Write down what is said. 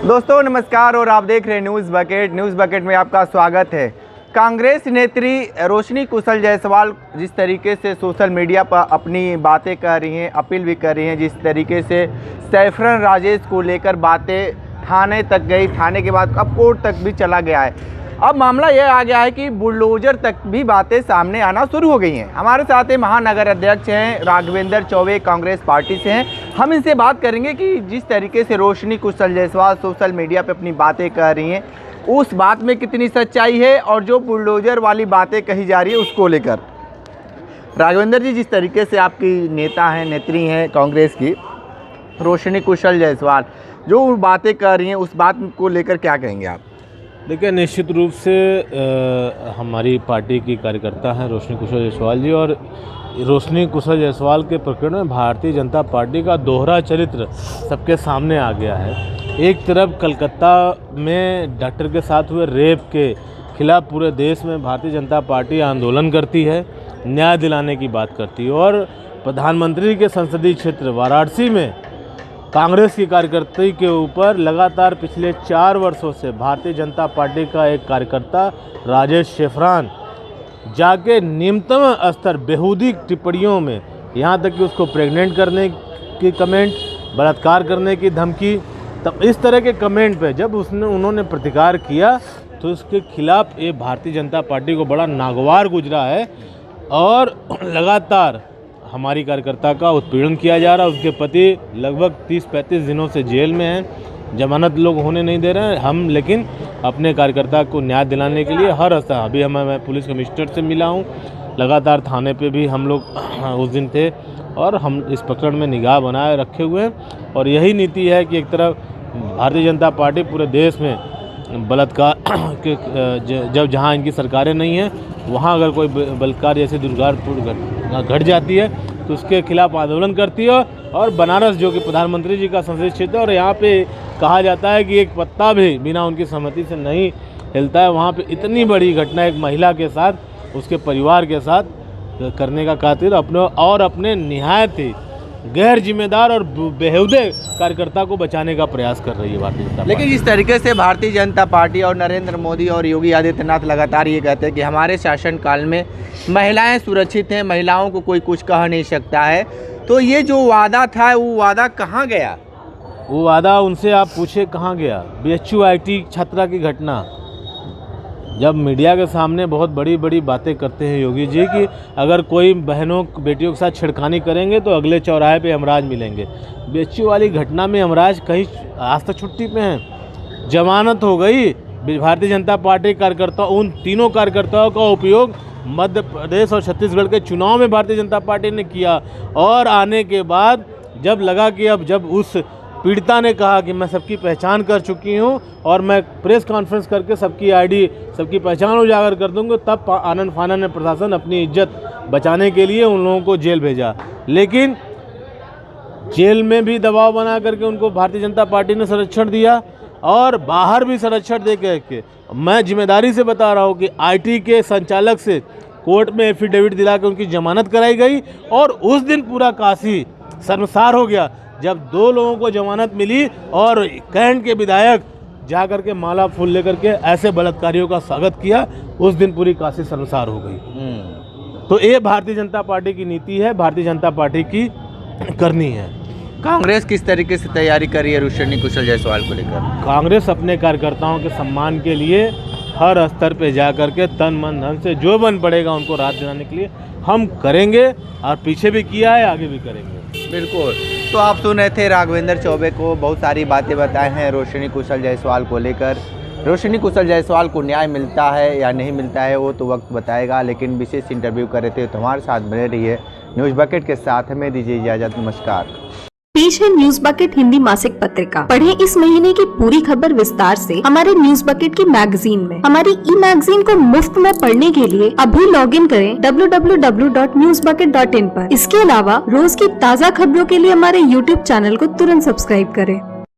दोस्तों नमस्कार और आप देख रहे हैं न्यूज़ बकेट में आपका स्वागत है। कांग्रेस नेत्री रोशनी कुशल जायसवाल जिस तरीके से सोशल मीडिया पर अपनी बातें कर रही हैं, अपील भी कर रही हैं, जिस तरीके से सैफरन राजेश को लेकर बातें थाने तक गई, थाने के बाद अब कोर्ट तक भी चला गया है। अब मामला यह आ गया है कि बुलडोजर तक भी बातें सामने आना शुरू हो गई हैं। हमारे साथ महानगर अध्यक्ष हैं राघवेंद्र चौबे, कांग्रेस पार्टी से हैं। हम इनसे बात करेंगे कि जिस तरीके से रोशनी कुशल जायसवाल सोशल मीडिया पे अपनी बातें कर रही हैं, उस बात में कितनी सच्चाई है और जो बुलडोजर वाली बातें कही जा रही है उसको लेकर। राघवेंद्र जी, जिस तरीके से आपकी नेता हैं, नेत्री हैं कांग्रेस की रोशनी कुशल जायसवाल जो बातें कर रही हैं, उस बात को लेकर क्या कहेंगे आप? देखिए, निश्चित रूप से हमारी पार्टी की कार्यकर्ता हैं रोशनी कुशल जायसवाल जी, और रोशनी कुशल जायसवाल के प्रकरण में भारतीय जनता पार्टी का दोहरा चरित्र सबके सामने आ गया है। एक तरफ कलकत्ता में डॉक्टर के साथ हुए रेप के खिलाफ पूरे देश में भारतीय जनता पार्टी आंदोलन करती है, न्याय दिलाने की बात करती है, और प्रधानमंत्री के संसदीय क्षेत्र वाराणसी में कांग्रेस की कार्यकर्ता के ऊपर लगातार पिछले 4 वर्षों से भारतीय जनता पार्टी का एक कार्यकर्ता राजेश शेफरान जाके निम्नतम स्तर बेहूदी टिप्पणियों में, यहाँ तक कि उसको प्रेग्नेंट करने की कमेंट, बलात्कार करने की धमकी, तब इस तरह के कमेंट पे जब उन्होंने प्रतिकार किया तो उसके खिलाफ ये भारतीय जनता पार्टी को बड़ा नागवार गुजरा है और लगातार हमारी कार्यकर्ता का उत्पीड़न किया जा रहा है। उसके पति लगभग 30-35 दिनों से जेल में हैं, जमानत लोग होने नहीं दे रहे हैं। हम लेकिन अपने कार्यकर्ता को न्याय दिलाने के लिए हर स्तर, अभी मैं पुलिस कमिश्नर से मिला हूं, लगातार थाने पे भी हम लोग उस दिन थे और हम इस प्रकरण में निगाह बनाए रखे हुए हैं। और यही नीति है कि एक तरफ भारतीय जनता पार्टी पूरे देश में बलात्कार के जब जहाँ इनकी सरकारें नहीं हैं वहाँ अगर कोई बलात्कार जैसे दुर्घटना घट जाती है तो उसके खिलाफ आंदोलन करती है। और बनारस जो कि प्रधानमंत्री जी का संसदीय क्षेत्र है और यहाँ पे कहा जाता है कि एक पत्ता भी बिना उनकी सहमति से नहीं हिलता है, वहाँ पे इतनी बड़ी घटना एक महिला के साथ, उसके परिवार के साथ करने का खातिर अपने निहायत ही गैर जिम्मेदार और बेहुदे कार्यकर्ता को बचाने का प्रयास कर रही है भारतीय जनता पार्टी। लेकिन जिस तरीके से भारतीय जनता पार्टी और नरेंद्र मोदी और योगी आदित्यनाथ लगातार ये कहते हैं कि हमारे शासनकाल में महिलाएं सुरक्षित हैं, महिलाओं को कोई कुछ कह नहीं सकता है, तो ये जो वादा था वो वादा कहाँ गया? वो वादा उनसे आप पूछे कहाँ गया। BHU IT छात्रा की घटना, जब मीडिया के सामने बहुत बड़ी बड़ी बातें करते हैं योगी जी कि अगर कोई बहनों बेटियों के साथ छिड़खानी करेंगे तो अगले चौराहे पे यमराज मिलेंगे। BHU वाली घटना में यमराज कहीं आज तक छुट्टी पे हैं, जमानत हो गई। भारतीय जनता पार्टी कार्यकर्ता, उन तीनों कार्यकर्ताओं का उपयोग मध्य प्रदेश और छत्तीसगढ़ के चुनाव में भारतीय जनता पार्टी ने किया, और आने के बाद जब लगा कि अब जब उस पीड़िता ने कहा कि मैं सबकी पहचान कर चुकी हूं और मैं प्रेस कॉन्फ्रेंस करके सबकी ID, सबकी पहचान उजागर कर दूंगा, तब आनंद फानन ने प्रशासन अपनी इज्जत बचाने के लिए उन लोगों को जेल भेजा। लेकिन जेल में भी दबाव बना करके उनको भारतीय जनता पार्टी ने संरक्षण दिया और बाहर भी संरक्षण दे के मैं जिम्मेदारी से बता रहा हूँ कि IT के संचालक से कोर्ट में एफिडेविट दिला के उनकी जमानत कराई गई। और उस दिन पूरा काशी शर्मसार हो गया जब 2 लोगों को जमानत मिली और कैंट के विधायक जा करके माला फूल लेकर के ऐसे बलात्कारियों का स्वागत किया। उस दिन पूरी काशी शर्मसार हो गई। तो ये भारतीय जनता पार्टी की नीति है, भारतीय जनता पार्टी की करनी है। कांग्रेस किस तरीके से तैयारी कर रही है रोशनी कुशल जायसवाल को लेकर? कांग्रेस अपने कार्यकर्ताओं के सम्मान के लिए हर स्तर पे जा करके तन मन धन से जो बन पड़ेगा उनको राहत दिलाने के लिए हम करेंगे, और पीछे भी किया है, आगे भी करेंगे। बिल्कुल। तो आप सुन रहे थे राघवेंद्र चौबे को, बहुत सारी बातें बताए हैं रोशनी कुशल जायसवाल को लेकर। रोशनी कुशल जायसवाल को न्याय मिलता है या नहीं मिलता है वो तो वक्त बताएगा, लेकिन विशेष इंटरव्यू कर रहे थे तो हमारे साथ बने रहिए। न्यूज़ बकेट के साथ हमें दीजिए इजाज़त, नमस्कार। पेश है न्यूज बकेट हिंदी मासिक पत्रिका। पढ़ें इस महीने की पूरी खबर विस्तार से हमारे न्यूज बकेट की मैगजीन में। हमारी मैगजीन को मुफ्त में पढ़ने के लिए अभी लॉगिन करें www.newsbucket.in पर। इसके अलावा रोज की ताज़ा खबरों के लिए हमारे YouTube चैनल को तुरंत सब्सक्राइब करें।